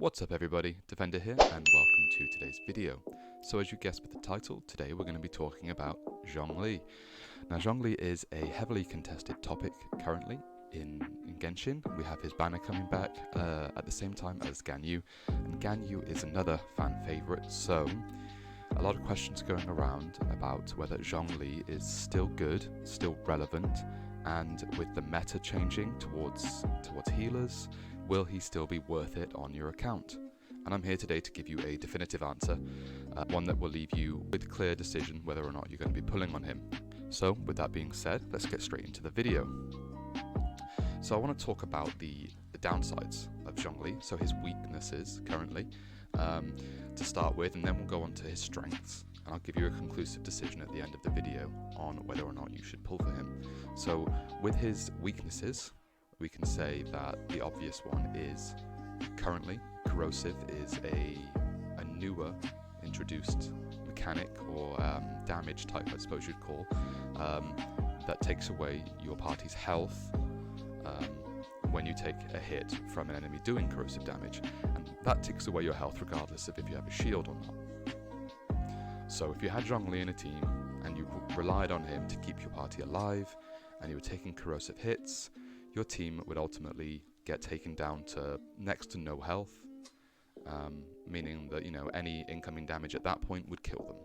What's up everybody, Defender here and welcome to today's video. So as you guessed with the title, today we're going to be talking about Zhongli. Now Zhongli is a heavily contested topic currently in Genshin. We have his banner coming back at the same time as Ganyu, and Ganyu is another fan favourite, so a lot of questions going around about whether Zhongli is still good, still relevant, and with the meta changing towards healers, will he still be worth it on your account? And I'm here today to give you a definitive answer, one that will leave you with a clear decision whether or not you're going to be pulling on him. So with that being said, let's get straight into the video. So I want to talk about the downsides of Zhongli, so his weaknesses currently, to start with, and then we'll go on to his strengths. And I'll give you a conclusive decision at the end of the video on whether or not you should pull for him. So with his weaknesses, we can say that the obvious one is currently corrosive is a newer introduced mechanic or damage type, I suppose you'd call, that takes away your party's health when you take a hit from an enemy doing corrosive damage, and that takes away your health regardless of if you have a shield or not. So if you had Zhongli in a team and you relied on him to keep your party alive and you were taking corrosive hits, your team would ultimately get taken down to next to no health, meaning that, you know, any incoming damage at that point would kill them.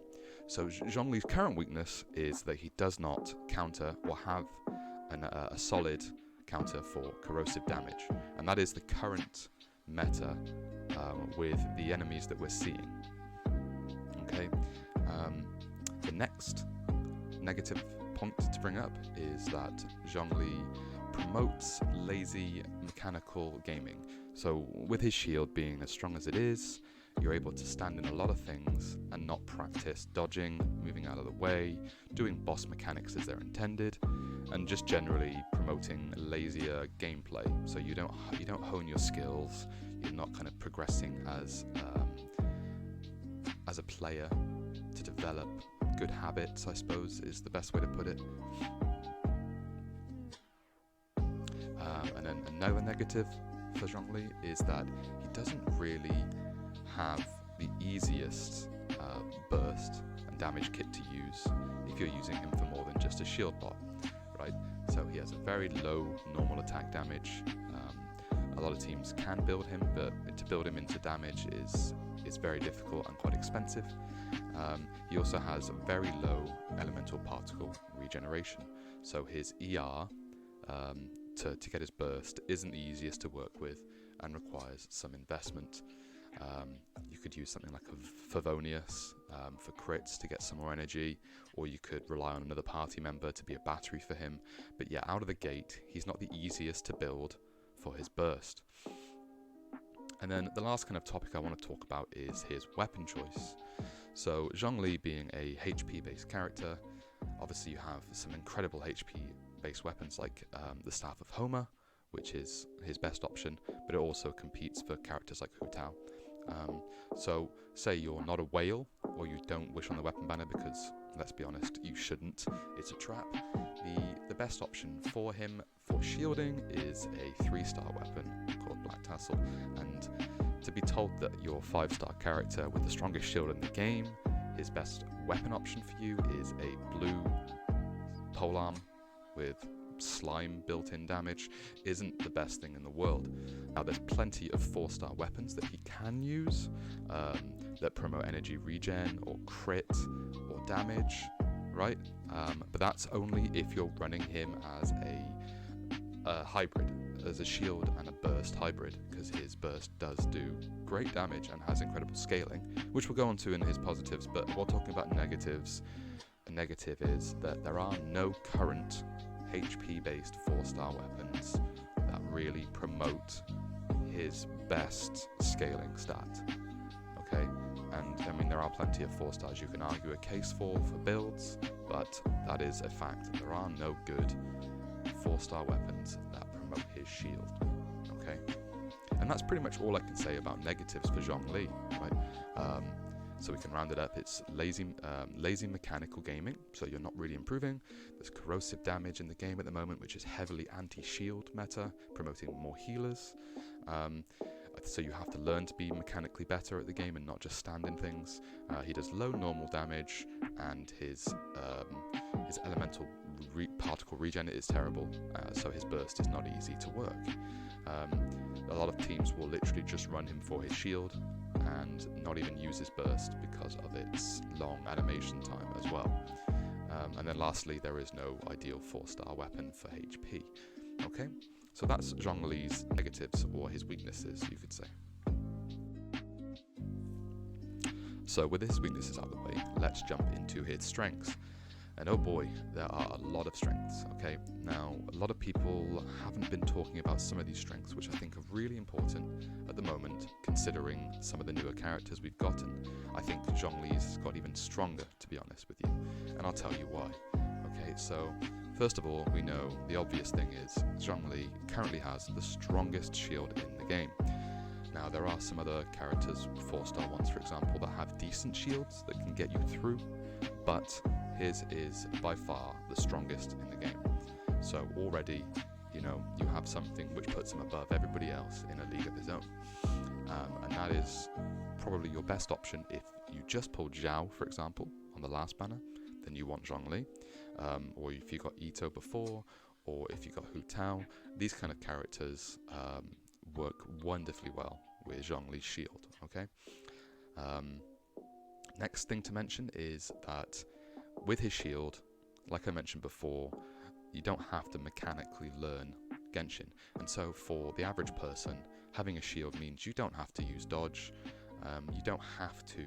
So Zhongli's current weakness is that he does not counter or have a solid counter for corrosive damage, and that is the current meta with the enemies that we're seeing. Okay, the next negative point to bring up is that Zhongli promotes lazy mechanical gaming. So with his shield being as strong as it is, you're able to stand in a lot of things and not practice dodging, moving out of the way, doing boss mechanics as they're intended, and just generally promoting lazier gameplay. So you don't hone your skills, you're not kind of progressing as a player to develop good habits, I suppose is the best way to put it. And then another negative for Zhongli is that he doesn't really have the easiest burst and damage kit to use if you're using him for more than just a shield bot, right? So he has a very low normal attack damage. A lot of teams can build him, but to build him into damage is very difficult and quite expensive. He also has very low elemental particle regeneration, so his ER to get his burst isn't the easiest to work with and requires some investment. You could use something like a Favonius for crits to get some more energy, or you could rely on another party member to be a battery for him. But yeah, out of the gate, he's not the easiest to build for his burst. And then the last kind of topic I want to talk about is his weapon choice. So Zhongli being a HP based character, obviously you have some incredible HP based weapons like the Staff of Homer, which is his best option, but it also competes for characters like Hu Tao. So say you're not a whale, or you don't wish on the weapon banner because, let's be honest, you shouldn't, it's a trap. The best option for him for shielding is a 3-star weapon called Black Tassel, and to be told that your 5-star character with the strongest shield in the game, his best weapon option for you is a blue polearm with slime built-in damage, isn't the best thing in the world. Now there's plenty of 4-star weapons that he can use that promote energy regen or crit or damage, right? But that's only if you're running him as a hybrid, as a shield and a burst hybrid, because his burst does do great damage and has incredible scaling, which we'll go on to in his positives. But while talking about negatives, a negative is that there are no current HP based 4-star weapons that really promote his best scaling stat. Okay, and I mean there are plenty of 4-stars you can argue a case for builds, but that is a fact. There are no good 4-star weapons that promote his shield. Okay, and that's pretty much all I can say about negatives for Zhongli, right? So we can round it up. It's lazy mechanical gaming, so you're not really improving. There's corrosive damage in the game at the moment, which is heavily anti-shield meta, promoting more healers. so you have to learn to be mechanically better at the game and not just stand in things. He does low normal damage, and his elemental particle regen is terrible, so his burst is not easy to work. A lot of teams will literally just run him for his shield and not even use his burst because of its long animation time as well. And then lastly, there is no ideal 4-star weapon for HP. Okay, so that's Zhongli's negatives, or his weaknesses, you could say. So with his weaknesses out of the way, let's jump into his strengths. And oh boy, there are a lot of strengths, okay? Now, a lot of people haven't been talking about some of these strengths, which I think are really important at the moment, considering some of the newer characters we've gotten. I think Zhongli's got even stronger, to be honest with you, and I'll tell you why. Okay, so first of all, we know the obvious thing is Zhongli currently has the strongest shield in the game. Now, there are some other characters, 4-star ones for example, that have decent shields that can get you through, but his is by far the strongest in the game. So already, you know, you have something which puts him above everybody else in a league of his own. And that is probably your best option if you just pulled Zhao, for example, on the last banner, then you want Zhongli. Or if you got Ito before, or if you got Hu Tao, these kind of characters work wonderfully well with Zhongli's shield, okay? Next thing to mention is that with his shield, like I mentioned before, you don't have to mechanically learn Genshin. And so for the average person, having a shield means you don't have to use dodge, you don't have to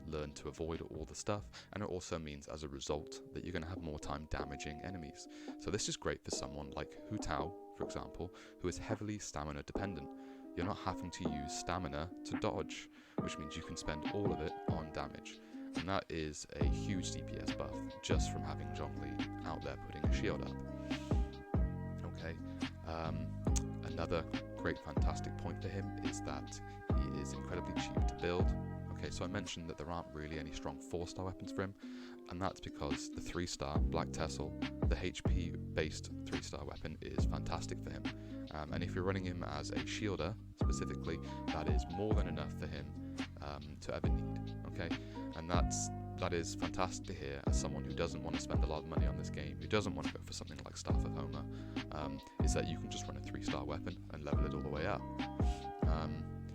learn to avoid all the stuff, and it also means as a result that you're going to have more time damaging enemies. So this is great for someone like Hu Tao, for example, who is heavily stamina dependent. You're not having to use stamina to dodge, which means you can spend all of it on damage. And that is a huge DPS buff just from having Zhongli out there putting a shield up. Okay, another great fantastic point for him is that he is incredibly cheap to build. Okay, so I mentioned that there aren't really any strong 4-star weapons for him, and that's because the 3-star Black Tessel, the HP based 3-star weapon, is fantastic for him. And if you're running him as a shielder specifically, that is more than enough for him to ever need. Okay, and that is fantastic to hear as someone who doesn't want to spend a lot of money on this game, who doesn't want to go for something like Staff of Homer, is that you can just run a 3-star weapon and level it all the way up.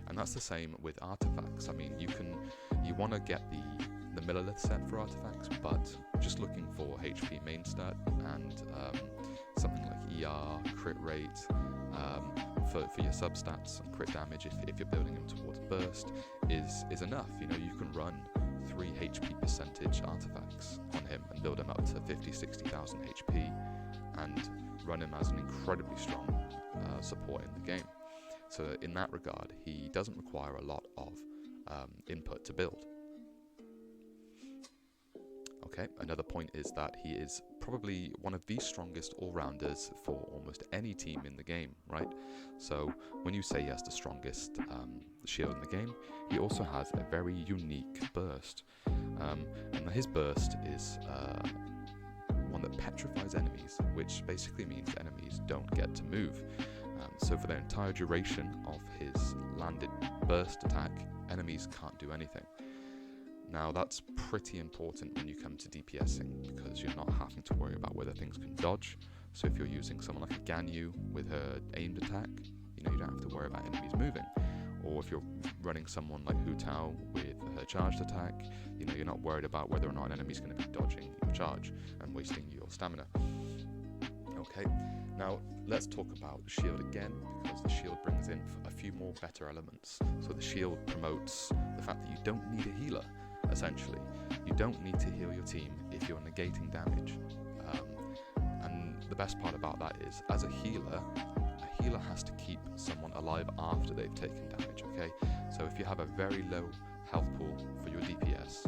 And that's the same with artifacts. I mean, you want to get the Millilith set for artifacts, but just looking for HP main stat and something like ER, crit rate, for your substats and crit damage, if you're building them towards burst, is enough. You know, you can run 3 HP percentage artifacts on him and build him up to 50-60,000 HP and run him as an incredibly strong support in the game. So in that regard, he doesn't require a lot of input to build. Okay, another point is that he is probably one of the strongest all-rounders for almost any team in the game, right? So when you say he has the strongest shield in the game, he also has a very unique burst. And his burst is one that petrifies enemies, which basically means enemies don't get to move. So for the entire duration of his landed burst attack, enemies can't do anything. Now that's pretty important when you come to DPSing, because you're not having to worry about whether things can dodge. So if you're using someone like a Ganyu with her aimed attack, you know, you don't have to worry about enemies moving. Or if you're running someone like Hu Tao with her charged attack, you know, you're not worried about whether or not an enemy's going to be dodging your charge and wasting your stamina. Okay, now let's talk about the shield again, because the shield brings in a few more better elements. So the shield promotes the fact that you don't need a healer. Essentially, you don't need to heal your team if you're negating damage. And the best part about that is, as a healer has to keep someone alive after they've taken damage, okay? So if you have a very low health pool for your DPS,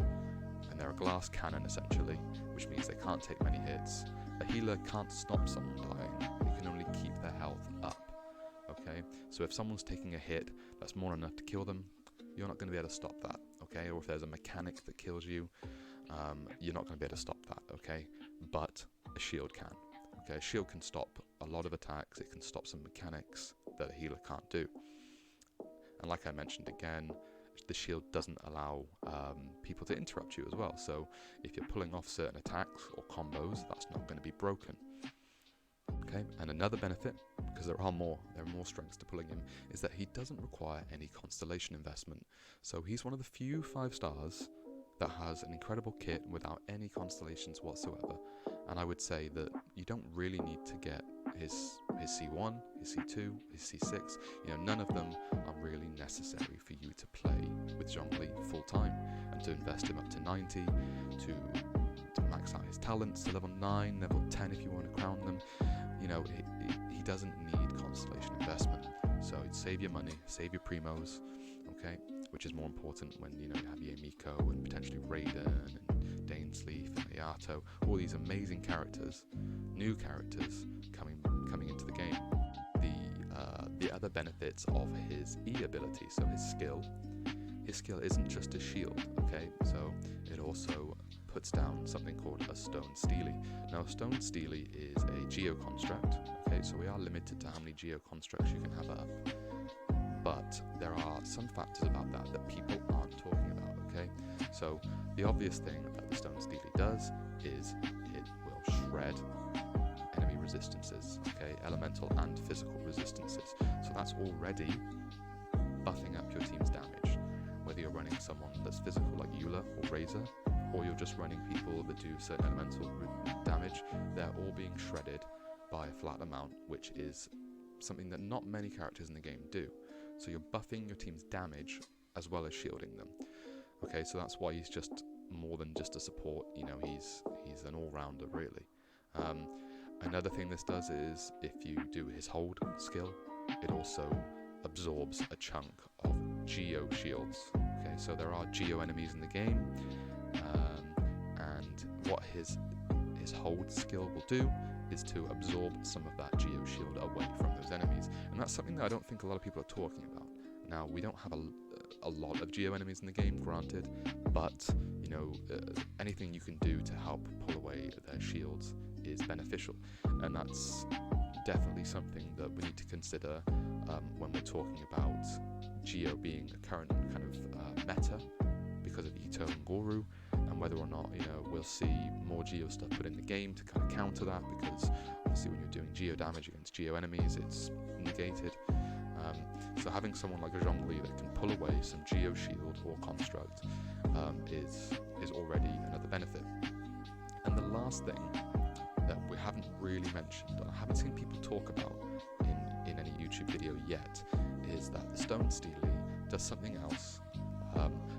and they're a glass cannon essentially, which means they can't take many hits, a healer can't stop someone dying, they can only keep their health up, okay? So if someone's taking a hit that's more than enough to kill them, you're not going to be able to stop that, okay? Or if there's a mechanic that kills you, you're not going to be able to stop that, okay? But a shield can, okay? A shield can stop a lot of attacks, it can stop some mechanics that a healer can't do. And like I mentioned again, the shield doesn't allow people to interrupt you as well. So if you're pulling off certain attacks or combos, that's not going to be broken. Okay, and another benefit, because there are more strengths to pulling him, is that he doesn't require any constellation investment. So he's one of the few 5 stars that has an incredible kit without any constellations whatsoever. And I would say that you don't really need to get his C1, his C2, his C6. You know, none of them are really necessary for you to play with Zhongli full time and to invest him up to 90, to max out his talents to level 9, level 10 if you want to crown them. You know, he doesn't need constellation investment. So save your money, save your primos, okay? Which is more important when, you know, you have Yamiko and potentially Raiden and Dainsleif and Ayato, all these amazing characters, new characters coming into the game. The other benefits of his E ability, so his skill isn't just a shield, okay? So it also puts down something called a Stone Steely. Now, Stone Steely is a Geo construct, okay? So we are limited to how many Geo constructs you can have up. But there are some factors about that people aren't talking about, okay? So the obvious thing that the Stone Steely does is it will shred enemy resistances, okay? Elemental and physical resistances. So that's already buffing up your team's damage. Whether you're running someone that's physical like Eula or Razor, or you're just running people that do certain elemental damage, they're all being shredded by a flat amount, which is something that not many characters in the game do. So you're buffing your team's damage as well as shielding them. Okay, so that's why he's just more than just a support. You know, he's an all-rounder really. Another thing this does is if you do his hold skill, it also absorbs a chunk of Geo shields. Okay, so there are Geo enemies in the game, and what his hold skill will do is to absorb some of that Geo shield away from those enemies, and that's something that I don't think a lot of people are talking about. Now, we don't have a lot of Geo enemies in the game, granted, but you know, anything you can do to help pull away their shields is beneficial, and that's definitely something that we need to consider when we're talking about Geo being a current kind of meta because of Ito and Goru, and whether or not, you know, we'll see more Geo stuff put in the game to kind of counter that, because obviously when you're doing Geo damage against Geo enemies, it's negated. So having someone like a Zhongli that can pull away some Geo shield or construct is already another benefit. And the last thing that we haven't really mentioned, and I haven't seen people talk about in any YouTube video yet, is that the Stone Steely does something else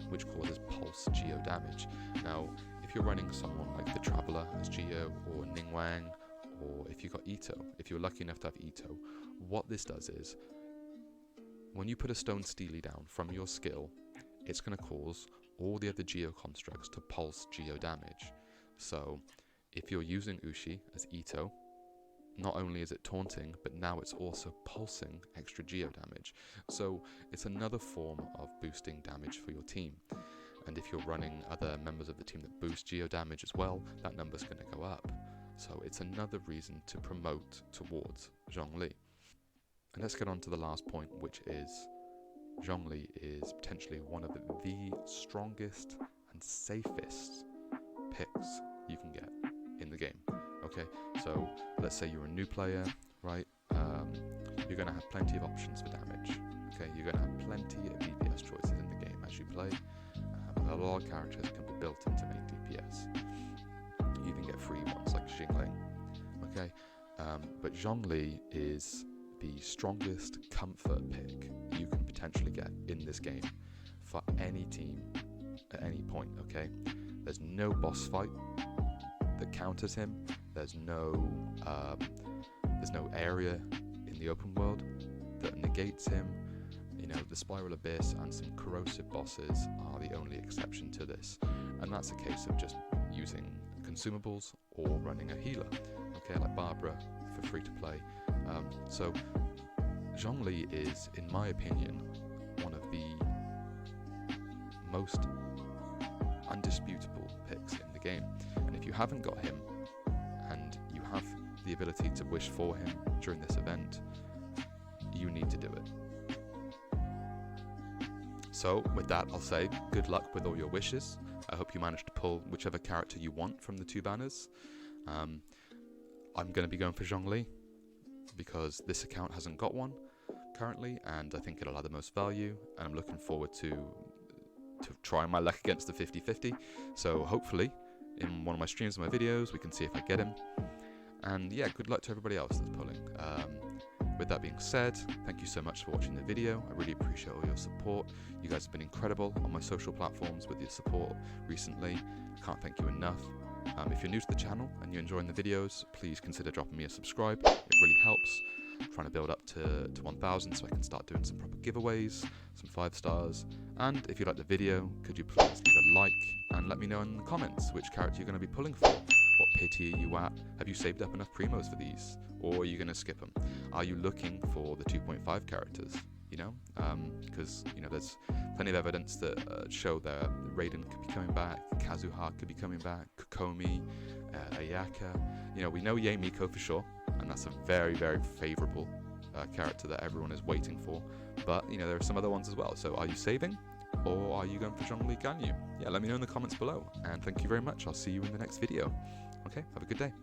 which causes pulse Geo damage. Now, if you're running someone like the Traveler as Geo, or Ningguang, or if you've got Ito, if you're lucky enough to have Ito, what this does is, when you put a Stone Steely down from your skill, it's going to cause all the other Geo constructs to pulse Geo damage. So, if you're using Ushi as Ito, not only is it taunting, but now it's also pulsing extra Geo damage. So it's another form of boosting damage for your team. And if you're running other members of the team that boost Geo damage as well, that number's going to go up. So it's another reason to promote towards Zhongli. And let's get on to the last point, which is Zhongli is potentially one of the strongest and safest picks you can get in the game. Okay, so let's say you're a new player, right? You're going to have plenty of options for damage. Okay, you're going to have plenty of DPS choices in the game as you play. A lot of characters can be built into main DPS. You even get free ones like Xingling. Okay, but Zhongli is the strongest comfort pick you can potentially get in this game for any team at any point. Okay, there's no boss fight that counters him. There's no area in the open world that negates him. You know, the Spiral Abyss and some corrosive bosses are the only exception to this, and that's a case of just using consumables or running a healer. Okay, like Barbara for free to play. So Zhongli is, in my opinion, one of the most undisputable picks in the game. And if you haven't got him, and you have the ability to wish for him during this event, you need to do it. So with that, I'll say good luck with all your wishes. I hope you manage to pull whichever character you want from the 2 banners. I'm going to be going for Zhongli because this account hasn't got one currently, and I think it'll add the most value, and I'm looking forward to trying my luck against the 50-50. So hopefully in one of my streams and my videos we can see if I get him. And yeah, good luck to everybody else that's pulling. With that being said, thank you so much for watching the video. I really appreciate all your support. You guys have been incredible on my social platforms with your support recently. I can't thank you enough. If you're new to the channel and you're enjoying the videos, please consider dropping me a subscribe. It really helps. I'm trying to build up to 1,000 so I can start doing some proper giveaways, some 5 stars. And if you like the video, could you please leave a like and let me know in the comments which character you're going to be pulling for. What pity are you at? Have you saved up enough primos for these? Or are you going to skip them? Are you looking for the 2.5 characters? You know, because you know there's plenty of evidence that show that Raiden could be coming back, Kazuha could be coming back, Kokomi, Ayaka. You know, we know Yae Miko for sure, and that's a very, very favourable character that everyone is waiting for. But you know, there are some other ones as well. So are you saving, or are you going for Zhongli Ganyu? Yeah, let me know in the comments below. And thank you very much. I'll see you in the next video. Okay, have a good day.